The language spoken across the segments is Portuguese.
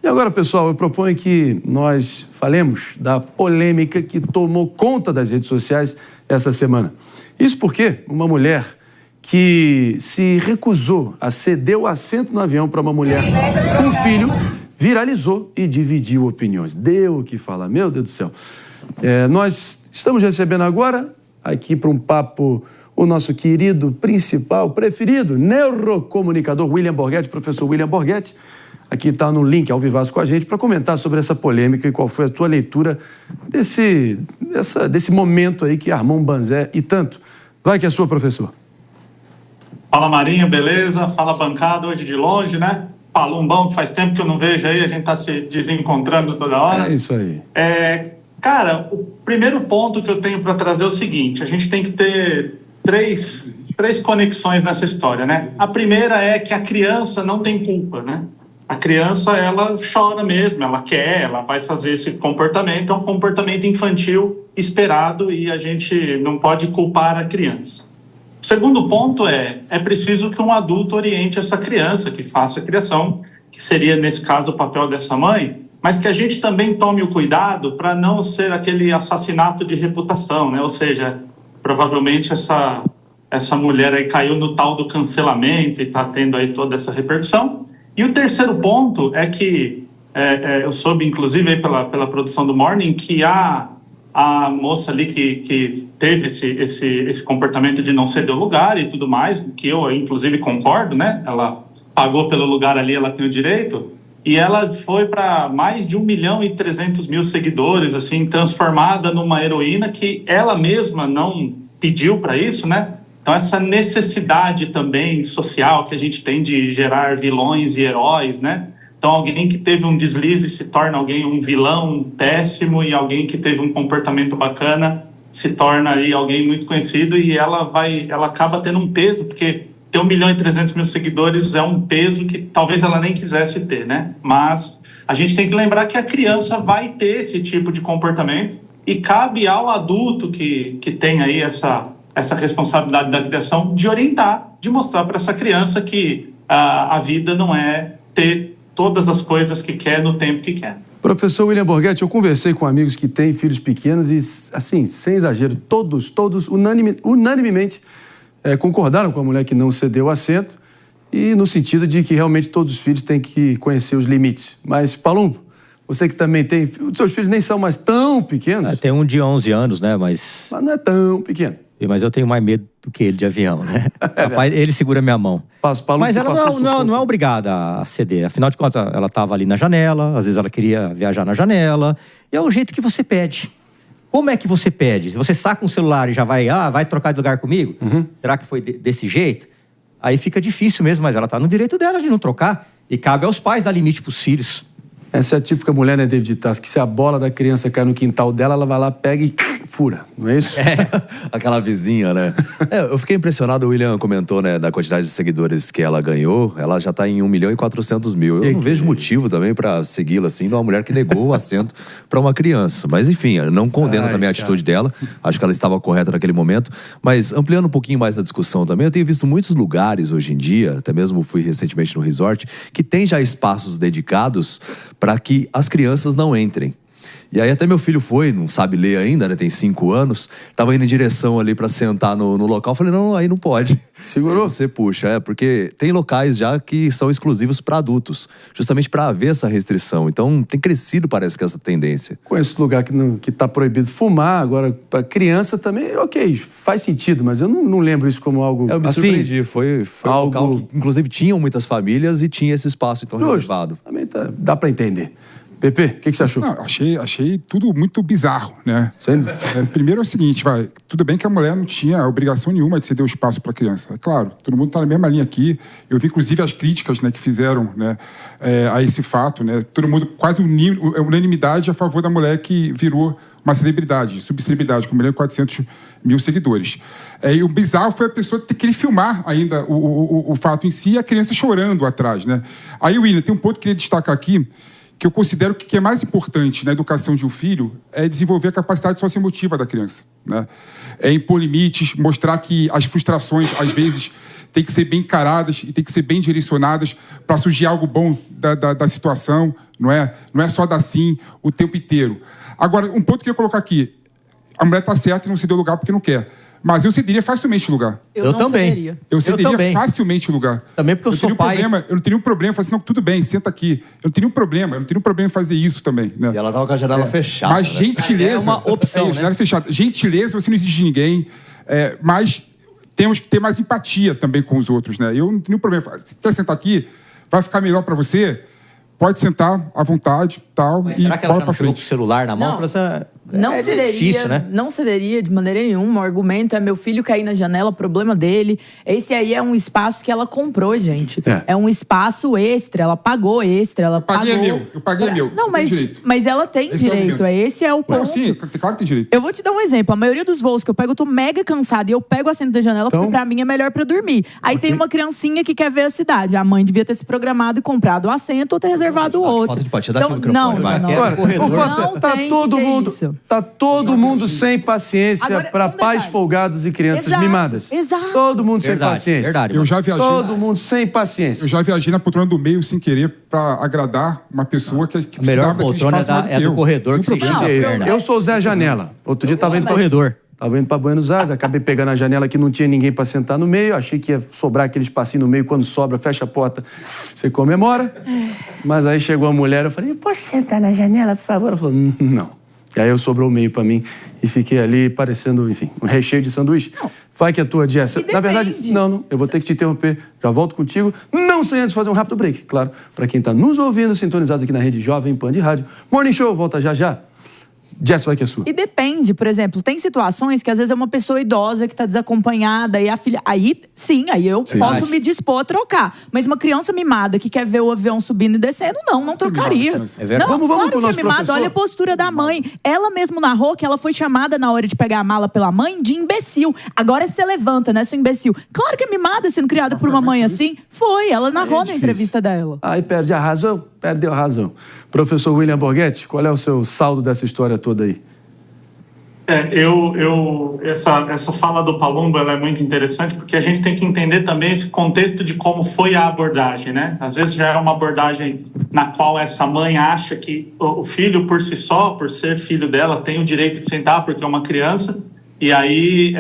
E agora, pessoal, eu proponho que nós falemos da polêmica que tomou conta das redes sociais essa semana. Isso porque uma mulher que se recusou a ceder o assento no avião para uma mulher com filho viralizou e dividiu opiniões. Deu o que falar, meu Deus do céu. Nós estamos recebendo agora, aqui para um papo, o nosso querido, principal, preferido, neurocomunicador William Borghetti, professor William Borghetti. Aqui está no link ao vivasso com a gente para comentar sobre essa polêmica e qual foi a tua leitura desse momento aí que armou um banzé e tanto. Vai que é sua, professor. Fala, Marinho, beleza? Fala, bancada, hoje de longe, né? Palumbão, que faz tempo que eu não vejo aí, a gente tá se desencontrando toda hora. É isso aí. Cara, o primeiro ponto que eu tenho para trazer é o seguinte: a gente tem que ter três conexões nessa história, né? A primeira é que a criança não tem culpa, né? A criança, ela chora mesmo, ela vai fazer esse comportamento, é um comportamento infantil esperado e a gente não pode culpar a criança. O segundo ponto é preciso que um adulto oriente essa criança, que faça a criação, que seria, nesse caso, o papel dessa mãe, mas que a gente também tome o cuidado para não ser aquele assassinato de reputação, né? Ou seja, provavelmente essa mulher aí caiu no tal do cancelamento e está tendo aí toda essa repercussão. E o terceiro ponto é que eu soube, inclusive, aí pela produção do Morning, que a moça ali que teve esse comportamento de não ceder o lugar e tudo mais, que eu, inclusive, concordo, né? Ela pagou pelo lugar ali, ela tem o direito, e ela foi para mais de 1.300.000 seguidores, assim, transformada numa heroína que ela mesma não pediu para isso, né? Então, essa necessidade também social que a gente tem de gerar vilões e heróis, né? Então, alguém que teve um deslize se torna um vilão péssimo, e alguém que teve um comportamento bacana se torna aí alguém muito conhecido, e ela acaba tendo um peso, porque ter 1.300.000 seguidores é um peso que talvez ela nem quisesse ter, né? Mas a gente tem que lembrar que a criança vai ter esse tipo de comportamento e cabe ao adulto que tem aí essa responsabilidade da criação de orientar, de mostrar para essa criança que a vida não é ter todas as coisas que quer no tempo que quer. Professor William Borghetti, eu conversei com amigos que têm filhos pequenos e, assim, sem exagero, todos unanimemente concordaram com a mulher que não cedeu o assento, e no sentido de que realmente todos os filhos têm que conhecer os limites. Mas, Palumbo, você que também tem... Os seus filhos nem são mais tão pequenos. Tem um de 11 anos, né? Mas não é tão pequeno. Mas eu tenho mais medo do que ele de avião, né? Rapaz, ele segura minha mão. Mas ela não é obrigada a ceder. Afinal de contas, ela estava ali na janela, às vezes ela queria viajar na janela. E é o jeito que você pede. Como é que você pede? Você saca um celular e já vai trocar de lugar comigo? Uhum. Será que foi desse jeito? Aí fica difícil mesmo, mas ela está no direito dela de não trocar. E cabe aos pais dar limite para os filhos. Essa é a típica mulher, né, David Tassi, que se a bola da criança cai no quintal dela, ela vai lá, pega e fura, não é isso? Aquela vizinha, né? Eu fiquei impressionado, o William comentou, né, da quantidade de seguidores que ela ganhou. Ela já tá em 1.400.000. Eu não vejo motivo também pra segui-la assim, de uma mulher que negou o assento pra uma criança. Mas enfim, eu não condeno também a atitude dela. Acho que ela estava correta naquele momento. Mas ampliando um pouquinho mais a discussão também, eu tenho visto muitos lugares hoje em dia, até mesmo fui recentemente no resort, que tem já espaços dedicados para que as crianças não entrem. E aí até meu filho foi, não sabe ler ainda, né? Tem 5 anos. Tava indo em direção ali para sentar no local. Falei, não, aí não pode. Segurou? Aí você puxa, porque tem locais já que são exclusivos para adultos. Justamente para haver essa restrição. Então tem crescido, parece que essa tendência. Conheço lugar que tá proibido fumar. Agora, para criança também, ok, faz sentido. Mas eu não lembro isso como algo eu me assim. Surpreendi. Foi algo... um local que, inclusive, tinham muitas famílias e tinha esse espaço, então, reservado. Também dá para entender. Pepe, o que você achou? Não, achei tudo muito bizarro, né? Primeiro é o seguinte, tudo bem que a mulher não tinha obrigação nenhuma de ceder o espaço para a criança. É claro, todo mundo está na mesma linha aqui. Eu vi, inclusive, as críticas, né, que fizeram, né, a esse fato, né? Todo mundo, quase unanimidade a favor da mulher que virou uma celebridade, subcelebridade, com 1.400.000 seguidores. E o bizarro foi a pessoa ter que filmar ainda o fato em si e a criança chorando atrás, né? Aí, William, tem um ponto que eu queria destacar aqui, que eu considero que é mais importante na educação de um filho é desenvolver a capacidade socioemotiva da criança, né? É impor limites, mostrar que as frustrações, às vezes, têm que ser bem encaradas e têm que ser bem direcionadas para surgir algo bom da situação, não é? Não é só dar sim o tempo inteiro. Agora, um ponto que eu ia colocar aqui. A mulher está certa e não cedeu lugar porque não quer. Mas eu cederia facilmente lugar. Eu também. Cederia. Eu cederia facilmente lugar. Também porque eu sou pai. Eu não teria um problema. Eu falei assim, não, tudo bem, senta aqui. Eu não teria um problema em fazer isso também. Né? E ela estava com a janela fechada. Mas gentileza... É uma opção, né? Janela fechada. Gentileza, você não exige de ninguém. Mas temos que ter mais empatia também com os outros. Né? Eu não tenho problema. Se quer sentar aqui, vai ficar melhor para você... Pode sentar à vontade, tal, mas e será que ela já bola pra não chegou frente. com o celular na mão? Não cederia, difícil, né? Não cederia de maneira nenhuma. O argumento é meu filho cair na janela, problema dele. Esse aí é um espaço que ela comprou, gente. É um espaço extra, ela pagou extra, ela pagou... Eu paguei meu. Não, mas ela tem direito. Esse é o ponto. Sim, claro que tem direito. Eu vou te dar um exemplo. A maioria dos voos que eu pego, eu tô mega cansada e eu pego o assento da janela porque pra mim é melhor pra dormir. Aí tem uma criancinha que quer ver a cidade. A mãe devia ter se programado e comprado o assento ou ter reservado o outro. Falta de empatia, dá aqui o Então, microfone, Tá todo mundo sem paciência para pais folgados e crianças mimadas. Exato. Todo mundo sem paciência. Verdade. Eu já viajei. Todo mundo sem paciência. Eu já viajei na poltrona do meio sem querer para agradar uma pessoa que a melhor poltrona é do corredor que você estica a perna. Eu sou o Zé Janela. Outro dia tava indo pro corredor. Tava indo para Buenos Aires, acabei pegando a janela que não tinha ninguém para sentar no meio, achei que ia sobrar aquele espacinho no meio, quando sobra, fecha a porta, você comemora. Mas aí chegou a mulher, eu falei, posso sentar na janela, por favor? Ela falou, não. E aí eu sobrou o meio para mim e fiquei ali parecendo, enfim, um recheio de sanduíche. Não. Vai que a tua Jess... Na verdade, não, eu vou ter que te interromper, já volto contigo, não sem antes fazer um rápido break, claro, para quem está nos ouvindo, sintonizados aqui na Rede Jovem Pan de Rádio. Morning Show, volta já já. Jess, vai que é sua. E depende, por exemplo, tem situações que às vezes é uma pessoa idosa que tá desacompanhada e a filha... Aí, sim, aí eu posso me dispor a trocar. Mas uma criança mimada que quer ver o avião subindo e descendo, não trocaria. É verdade. Não, vamos claro que é mimada, olha a postura da mãe. Ela mesmo narrou que ela foi chamada na hora de pegar a mala pela mãe de imbecil. Agora você levanta, né, seu imbecil. Claro que é mimada sendo criada por uma mãe assim. Foi, ela narrou na entrevista dela. Aí perde a razão, perdeu a razão. Professor William Borghetti, qual é o seu saldo dessa história toda aí? Essa fala do Palumbo, ela é muito interessante porque a gente tem que entender também esse contexto de como foi a abordagem, né? Às vezes já é uma abordagem na qual essa mãe acha que o filho por si só, por ser filho dela, tem o direito de sentar porque é uma criança. E aí,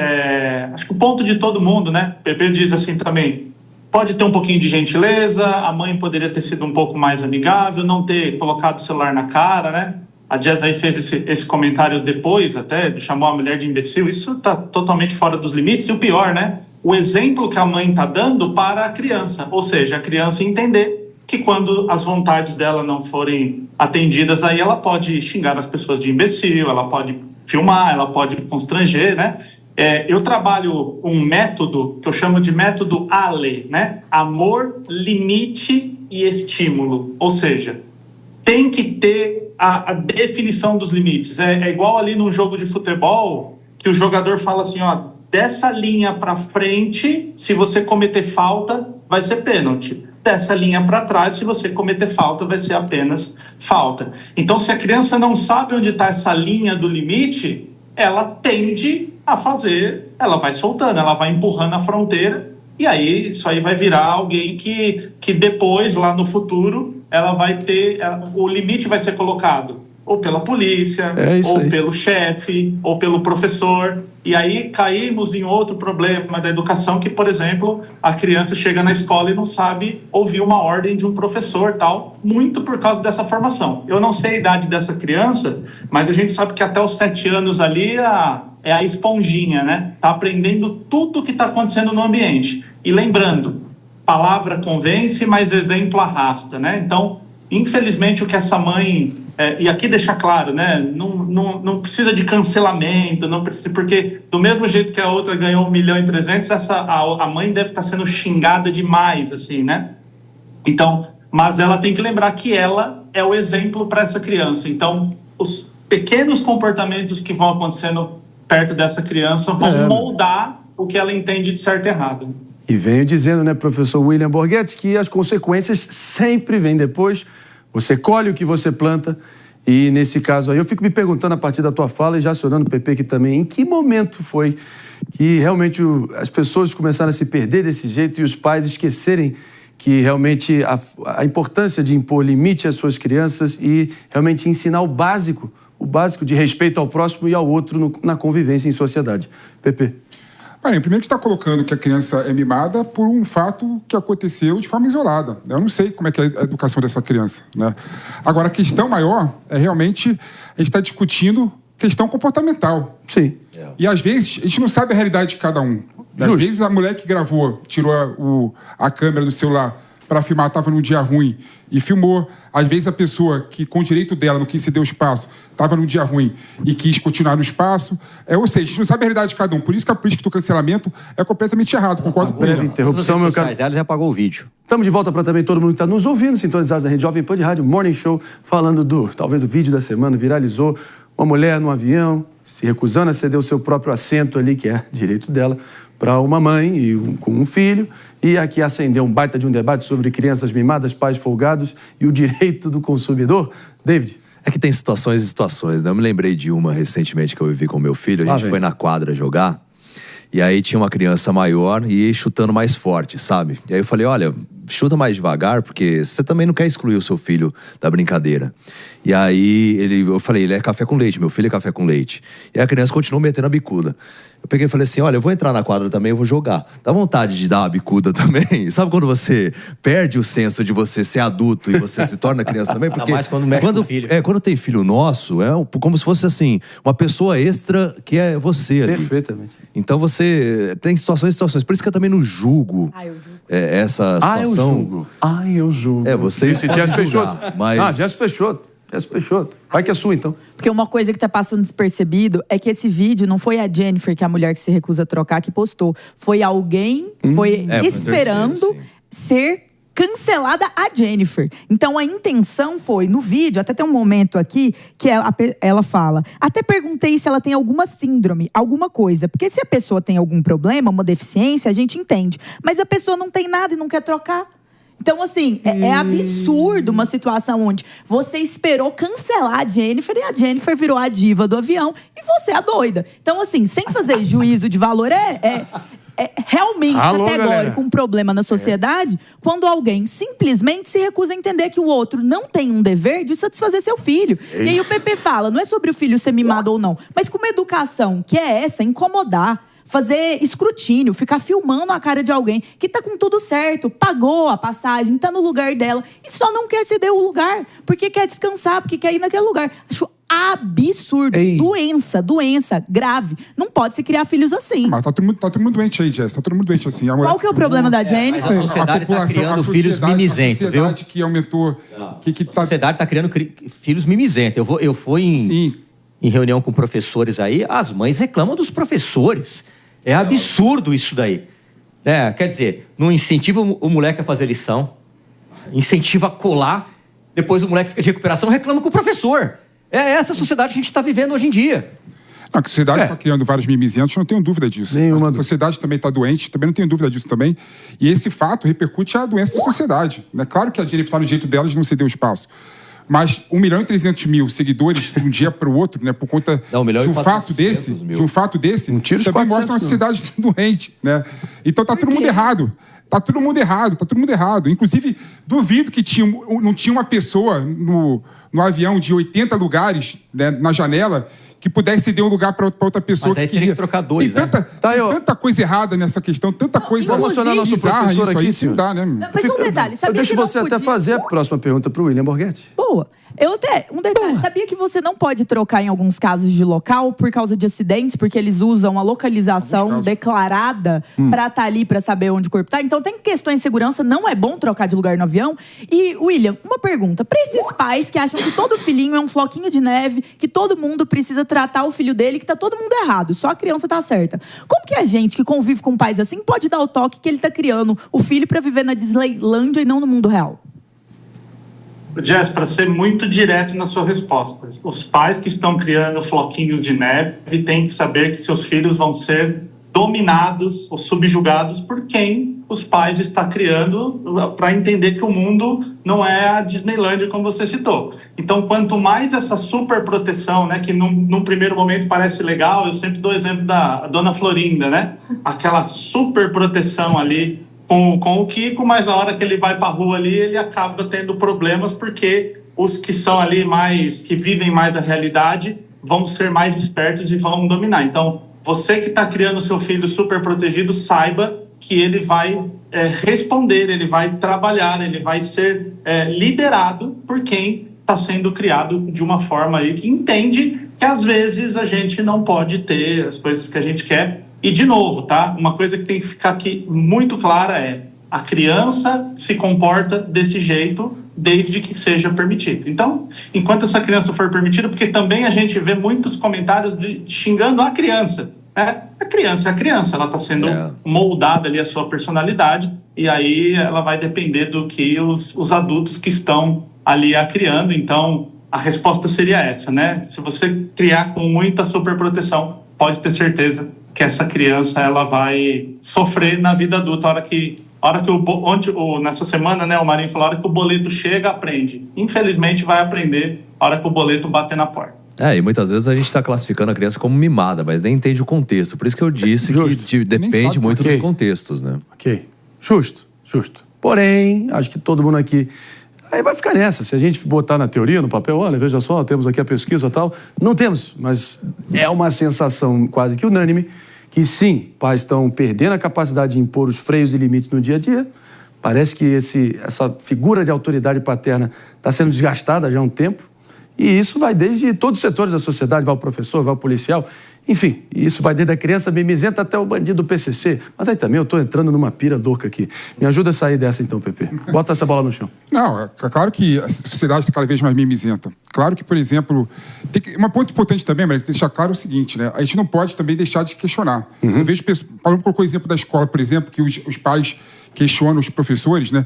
acho que o ponto de todo mundo, né? Pepe diz assim também, pode ter um pouquinho de gentileza, a mãe poderia ter sido um pouco mais amigável, não ter colocado o celular na cara, né? A Jess aí fez esse comentário depois até, chamou a mulher de imbecil. Isso tá totalmente fora dos limites. E o pior, né? O exemplo que a mãe tá dando para a criança. Ou seja, a criança entender que quando as vontades dela não forem atendidas, aí ela pode xingar as pessoas de imbecil, ela pode filmar, ela pode constranger, né? Eu trabalho um método que eu chamo de método ALE, né? Amor, limite e estímulo. Ou seja, tem que ter a definição dos limites. É igual ali num jogo de futebol, que o jogador fala assim, ó, dessa linha para frente, se você cometer falta, vai ser pênalti. Dessa linha para trás, se você cometer falta, vai ser apenas falta. Então, se a criança não sabe onde está essa linha do limite, ela tende a fazer, ela vai soltando, ela vai empurrando a fronteira, e aí isso aí vai virar alguém que depois, lá no futuro, ela vai ter, o limite vai ser colocado ou pela polícia, ou pelo chefe, ou pelo professor. E aí caímos em outro problema da educação, que, por exemplo, a criança chega na escola e não sabe ouvir uma ordem de um professor, tal, muito por causa dessa formação. Eu não sei a idade dessa criança, mas a gente sabe que até os 7 anos ali é a esponjinha, né? Tá aprendendo tudo o que está acontecendo no ambiente. E lembrando, palavra convence, mas exemplo arrasta, né? Então, infelizmente, o que essa mãe... e aqui deixar claro, né? Não precisa de cancelamento, não precisa, porque do mesmo jeito que a outra ganhou 1.300.000, a mãe deve estar sendo xingada demais, assim, né? Então, mas ela tem que lembrar que ela é o exemplo para essa criança. Então, os pequenos comportamentos que vão acontecendo perto dessa criança vão moldar o que ela entende de certo e errado. E venho dizendo, né, professor William Borghetti, que as consequências sempre vêm depois. Você colhe o que você planta. E nesse caso aí, eu fico me perguntando a partir da tua fala e já acionando o PP aqui também, em que momento foi que realmente as pessoas começaram a se perder desse jeito e os pais esquecerem que realmente a importância de impor limite às suas crianças e realmente ensinar o básico de respeito ao próximo e ao outro na convivência em sociedade. Pepe. Primeiro que está colocando que a criança é mimada por um fato que aconteceu de forma isolada. Eu não sei como é que é a educação dessa criança, né? Agora, a questão maior é realmente a gente está discutindo questão comportamental. Sim. E às vezes a gente não sabe a realidade de cada um. Às vezes a mulher que gravou, tirou a câmera do celular para filmar, estava num dia ruim e filmou. Às vezes a pessoa que, com o direito dela, não quis ceder o espaço, estava num dia ruim e quis continuar no espaço. Ou seja, a gente não sabe a realidade de cada um. Por isso que a política do cancelamento é completamente errada. Concordo com ele. Interrupção, meu caro. Ela já apagou o vídeo. Estamos de volta para também todo mundo que está nos ouvindo, sintonizados na Rede Jovem Pan de Rádio Morning Show, falando talvez o vídeo da semana, viralizou. Uma mulher no avião, se recusando a ceder o seu próprio assento ali, que é direito dela, para uma mãe com um filho, e aqui acendeu um baita de um debate sobre crianças mimadas, pais folgados e o direito do consumidor. David? É que tem situações e situações, né? Eu me lembrei de uma recentemente que eu vivi com meu filho, a gente foi na quadra jogar, e aí tinha uma criança maior e chutando mais forte, sabe? E aí eu falei, olha, chuta mais devagar, porque você também não quer excluir o seu filho da brincadeira. E aí eu falei, ele é café com leite, meu filho é café com leite. E aí a criança continuou metendo a bicuda. Eu peguei e falei assim, olha, eu vou entrar na quadra também, eu vou jogar. Dá vontade de dar uma bicuda também? Sabe quando você perde o senso de você ser adulto e você se torna criança também? Porque mais quando mexe com o filho. Quando tem filho nosso, é como se fosse assim, uma pessoa extra que é você ali. Perfeitamente. Então você tem situações e situações. Por isso que eu também não julgo essa situação. Eu julgo. Vocês Esse Jess Peixoto. Mas... Jess Peixoto. Vai que é sua, então. Porque uma coisa que tá passando despercebido é que esse vídeo não foi a Jennifer, que é a mulher que se recusa a trocar, que postou. Foi alguém, esperando ser cancelada a Jennifer. Então a intenção foi, no vídeo, até tem um momento aqui que ela fala, até perguntei se ela tem alguma síndrome, alguma coisa. Porque se a pessoa tem algum problema, uma deficiência, a gente entende. Mas a pessoa não tem nada e não quer trocar. Então, assim, é absurdo uma situação onde você esperou cancelar a Jennifer e a Jennifer virou a diva do avião e você é a doida. Então, assim, sem fazer juízo de valor, é realmente categórico um problema na sociedade quando alguém simplesmente se recusa a entender que o outro não tem um dever de satisfazer seu filho. E aí o Pepe fala, não é sobre o filho ser mimado ou não, mas com uma educação que é essa, incomodar, fazer escrutínio, ficar filmando a cara de alguém que tá com tudo certo, pagou a passagem, tá no lugar dela e só não quer ceder o lugar, porque quer descansar, porque quer ir naquele lugar. Acho absurdo. Doença grave. Não pode se criar filhos assim. Mas tá todo mundo doente aí, Jess. Tá todo mundo doente assim. Qual que é o problema da Jennifer? Mas a sociedade tá criando filhos mimizentos, viu? A sociedade que aumentou... A sociedade tá criando filhos mimizentos. Eu fui em reunião com professores aí, as mães reclamam dos professores. É absurdo isso daí. Quer dizer, não incentiva o moleque a fazer lição, incentiva a colar, depois o moleque fica de recuperação, reclama com o professor. É essa sociedade que a gente está vivendo hoje em dia. Não, a sociedade está criando vários mimizentos, não tenho dúvida disso. A sociedade também está doente, também não tenho dúvida disso também. E esse fato repercute a doença da sociedade. Claro que a Jennifer está no jeito dela de não ceder o espaço. Mas 1.300.000 seguidores de um dia para o outro, por conta de um fato desse, também mostra uma sociedade doente, Então tá todo mundo errado. Tá todo mundo errado. Inclusive, duvido que não tinha uma pessoa no avião de 80 lugares, na janela, que pudesse ceder um lugar para outra pessoa. Mas aí teria que trocar dois, tem tanta coisa errada nessa questão, tanta coisa... Vou emocionar nosso professor aqui, senhor. Mas um detalhe, sabia Deixa você até fazer a próxima pergunta para o William Borghetti. Boa. Um detalhe, sabia que você não pode trocar em alguns casos de local por causa de acidentes, porque eles usam a localização declarada pra estar ali, pra saber onde o corpo tá? Então tem questões de segurança, não é bom trocar de lugar no avião. E, William, uma pergunta, pra esses pais que acham que todo filhinho é um floquinho de neve, que todo mundo precisa tratar o filho dele, que tá todo mundo errado, só a criança tá certa. Como que a gente que convive com pais assim pode dar o toque que ele tá criando o filho pra viver na Disneylândia e não no mundo real? Jess, para ser muito direto na sua resposta, os pais que estão criando floquinhos de neve têm que saber que seus filhos vão ser dominados ou subjugados por quem os pais estão criando para entender que o mundo não é a Disneylândia, como você citou. Então, quanto mais essa super proteção, né, que num primeiro momento parece legal, eu sempre dou o exemplo da Dona Florinda, né? Aquela super proteção ali com o Kiko, mas na hora que ele vai para a rua ali, ele acaba tendo problemas porque os que são ali que vivem mais a realidade vão ser mais espertos e vão dominar. Então, você que está criando seu filho super protegido, saiba que ele vai responder, ele vai trabalhar, ele vai ser liderado por quem está sendo criado de uma forma aí que entende que às vezes a gente não pode ter as coisas que a gente quer. E de novo, tá? Uma coisa que tem que ficar aqui muito clara é: a criança se comporta desse jeito desde que seja permitido. Então, enquanto essa criança for permitida, porque também a gente vê muitos comentários xingando a criança, né? A criança é a criança, ela está sendo moldada ali a sua personalidade, e aí ela vai depender do que os adultos que estão ali a criando. Então, a resposta seria essa, né? Se você criar com muita superproteção, pode ter certeza que essa criança ela vai sofrer na vida adulta. Nessa semana, né, o Marinho falou, a hora que o boleto chega, aprende. Infelizmente, vai aprender a hora que o boleto bater na porta. E muitas vezes a gente está classificando a criança como mimada, mas nem entende o contexto. Por isso que eu disse que depende muito dos contextos, né? Ok. Justo. Porém, acho que todo mundo aqui... Aí vai ficar nessa. Se a gente botar na teoria, no papel, olha, veja só, temos aqui a pesquisa e tal. Não temos, mas é uma sensação quase que unânime que sim, pais estão perdendo a capacidade de impor os freios e limites no dia a dia. Parece que essa figura de autoridade paterna está sendo desgastada já há um tempo. E isso vai desde todos os setores da sociedade, vai o professor, vai o policial, enfim, isso vai desde a criança mimizenta até o bandido do PCC. Mas aí também eu estou entrando numa pira dorca aqui. Me ajuda a sair dessa então, Pepe. Bota essa bola no chão. Não, é claro que a sociedade está cada vez mais mimizenta. Claro que, por exemplo, um ponto importante também, mas deixar claro o seguinte, né? A gente não pode também deixar de questionar. Eu vejo pessoas, Paulo colocou o exemplo da escola, por exemplo, que os pais questionam os professores, né?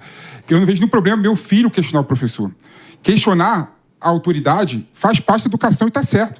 Eu não vejo nenhum problema meu filho questionar o professor. Questionar a autoridade faz parte da educação e está certo.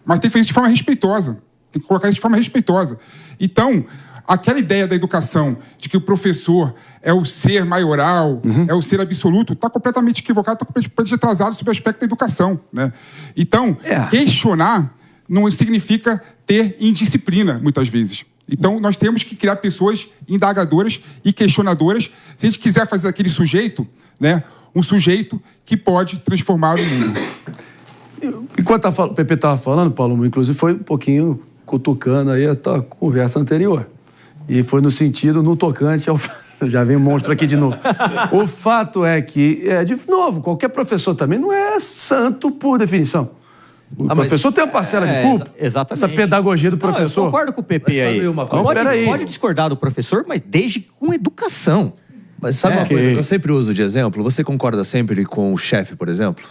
Mas tem que fazer isso de forma respeitosa. Tem que colocar isso de forma respeitosa. Então, aquela ideia da educação de que o professor é o ser maioral, é o ser absoluto, está completamente equivocado, está completamente atrasado sobre o aspecto da educação, né? Então, questionar não significa ter indisciplina, muitas vezes. Então, nós temos que criar pessoas indagadoras e questionadoras. Se a gente quiser fazer daquele sujeito, né, um sujeito que pode transformar o mundo. Enquanto o Pepe estava falando, Paulo, inclusive foi um pouquinho cutucando aí a tua conversa anterior. E foi no sentido, no tocante ao... Já vem um monstro aqui de novo. O fato é que, de novo, qualquer professor também não é santo por definição. O professor tem uma parcela de culpa. Exatamente. Essa pedagogia do professor. Eu concordo com o Pepe aí. Pode discordar do professor, mas desde com educação. Mas sabe uma coisa que eu sempre uso de exemplo? Você concorda sempre com o chefe, por exemplo?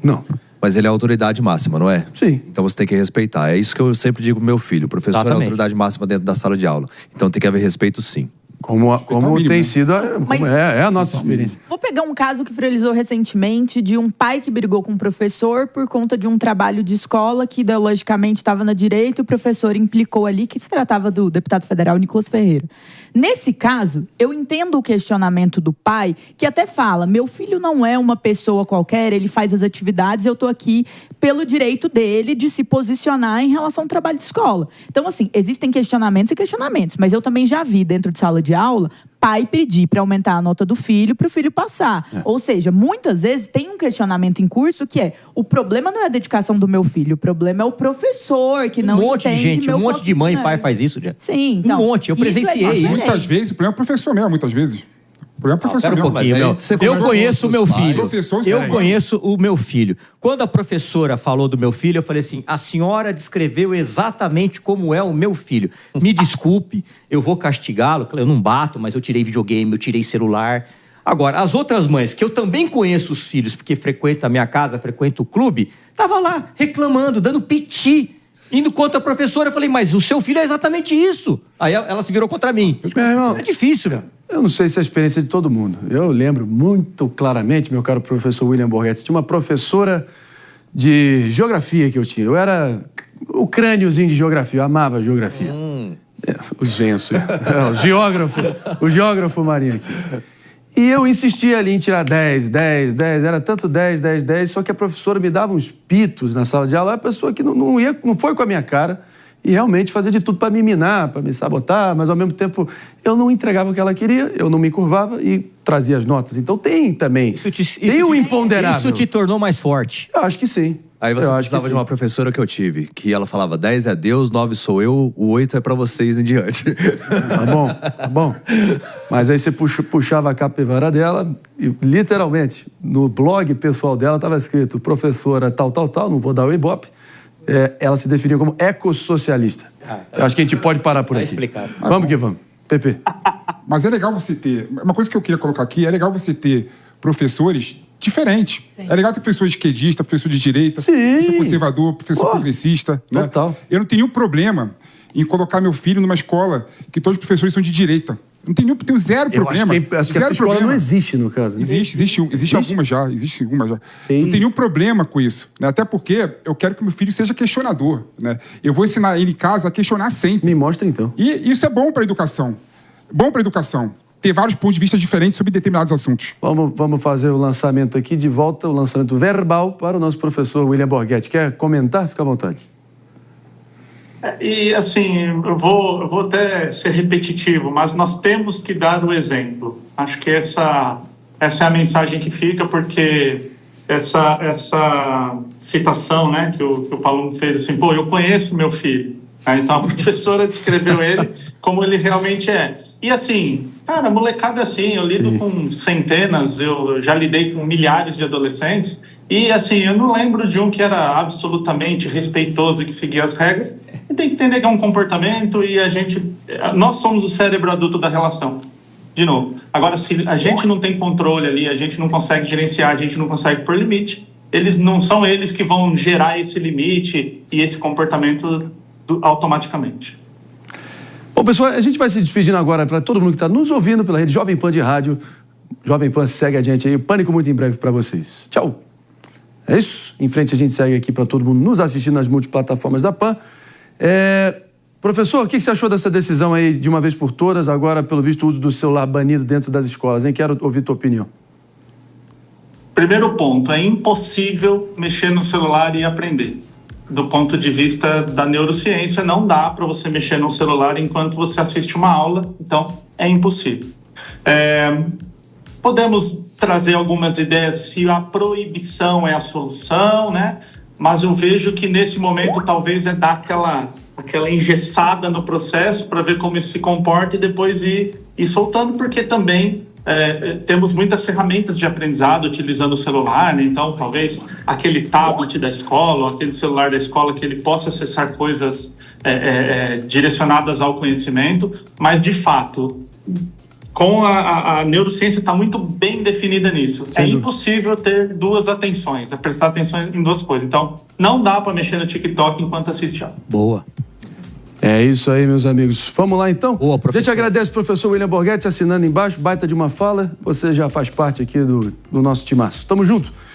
Não. Mas ele é a autoridade máxima, não é? Sim. Então você tem que respeitar. É isso que eu sempre digo pro meu filho. O professor é a autoridade máxima dentro da sala de aula. Então tem que haver respeito, sim. Como tem sido, é a nossa experiência. Vou pegar um caso que viralizou recentemente de um pai que brigou com um professor por conta de um trabalho de escola que ideologicamente estava na direita e o professor implicou ali que se tratava do deputado federal Nicolas Ferreira. Nesse caso, eu entendo o questionamento do pai, que até fala, meu filho não é uma pessoa qualquer, ele faz as atividades, eu estou aqui pelo direito dele de se posicionar em relação ao trabalho de escola. Então, assim, existem questionamentos e questionamentos, mas eu também já vi dentro de sala de aula, pai pedir para aumentar a nota do filho para o filho passar. Ou seja, muitas vezes tem um questionamento em curso que é, o problema não é a dedicação do meu filho, o problema é o professor que não entende um monte de mãe e pai faz isso, já. Sim, então. Um monte, eu presenciei isso. Muitas vezes, o problema é o professor mesmo, muitas vezes. O problema é o professor mesmo. Eu conheço o meu filho. Eu conheço o meu filho. Quando a professora falou do meu filho, eu falei assim, a senhora descreveu exatamente como é o meu filho. Me desculpe, eu vou castigá-lo. Eu não bato, mas eu tirei videogame, eu tirei celular. Agora, as outras mães, que eu também conheço os filhos, porque frequenta a minha casa, frequenta o clube, tava lá reclamando, dando piti, indo contra a professora. Eu falei, mas o seu filho é exatamente isso. Aí ela se virou contra mim. É difícil, meu. Eu não sei se é a experiência de todo mundo. Eu lembro muito claramente, meu caro professor William Borghetti, tinha uma professora de geografia que eu tinha. Eu era o crâniozinho de geografia, eu amava geografia. O Genso. O geógrafo Marinho aqui. E eu insistia ali em tirar 10, era tanto 10, só que a professora me dava uns pitos na sala de aula, a pessoa que não foi com a minha cara e realmente fazia de tudo para me minar, para me sabotar, mas ao mesmo tempo eu não entregava o que ela queria, eu não me curvava e trazia as notas. Então tem também, tem o imponderável. Isso te tornou mais forte? Eu acho que sim. Aí você precisava de uma professora que eu tive, que ela falava 10 é Deus, 9 sou eu, o 8 é pra vocês em diante. Tá bom. Mas aí você puxava a capivara dela e, literalmente, no blog pessoal dela estava escrito professora tal, não vou dar o ibope, ela se definiu como ecossocialista. Eu acho que a gente pode parar por aqui. Explicado. Vamos que vamos. Pepe. Mas é legal você ter... Uma coisa que eu queria colocar aqui, é legal você ter professores diferentes. Sim. É legal ter professor esquerdista, professor de direita, professor conservador, professor progressista. Total. Né? Eu não tenho nenhum problema em colocar meu filho numa escola que todos os professores são de direita. Não tenho zero problema. Acho que essa escola não existe, no caso. Né? Existe algumas já. Não tem nenhum problema com isso. Né? Até porque eu quero que meu filho seja questionador. Né? Eu vou ensinar ele em casa a questionar sempre. Me mostra, então. E isso é bom para a educação. Ter vários pontos de vista diferentes sobre determinados assuntos. Vamos fazer o lançamento aqui, de volta, o lançamento verbal para o nosso professor William Borghetti. Quer comentar? Fica à vontade. E, assim, eu vou até ser repetitivo, mas nós temos que dar o exemplo. Acho que essa é a mensagem que fica, porque essa citação, né, que o Paulo fez, assim, eu conheço meu filho. Então, a professora descreveu ele como ele realmente é. E, assim, cara, molecada é assim, eu lido com centenas, eu já lidei com milhares de adolescentes, e, assim, eu não lembro de um que era absolutamente respeitoso e que seguia as regras. E tem que entender que é um comportamento e nós somos o cérebro adulto da relação. De novo. Agora, se a gente não tem controle ali, a gente não consegue gerenciar, a gente não consegue pôr limite, não são eles que vão gerar esse limite e esse comportamento automaticamente. Bom, pessoal, a gente vai se despedindo agora para todo mundo que está nos ouvindo pela rede Jovem Pan de rádio. Jovem Pan segue a gente aí. Pânico muito em breve para vocês. Tchau. É isso. Em frente a gente segue aqui para todo mundo nos assistir nas multiplataformas da Pan. Professor, o que você achou dessa decisão aí, de uma vez por todas, agora, pelo visto, o uso do celular banido dentro das escolas, hein? Quero ouvir tua opinião. Primeiro ponto, é impossível mexer no celular e aprender. Do ponto de vista da neurociência, não dá para você mexer no celular enquanto você assiste uma aula, então é impossível. Podemos trazer algumas ideias se a proibição é a solução, né? Mas eu vejo que nesse momento talvez é dar aquela engessada no processo para ver como isso se comporta e depois ir soltando, porque também temos muitas ferramentas de aprendizado utilizando o celular, né? Então talvez aquele tablet da escola ou aquele celular da escola que ele possa acessar coisas direcionadas ao conhecimento, mas de fato com a neurociência está muito bem definida nisso. É impossível ter duas atenções, prestar atenção em duas coisas. Então, não dá para mexer no TikTok enquanto assiste aula. Boa. É isso aí, meus amigos. Vamos lá, então? Boa, professor. A gente agradece o professor William Borghetti assinando embaixo, baita de uma fala. Você já faz parte aqui do nosso timaço. Tamo junto.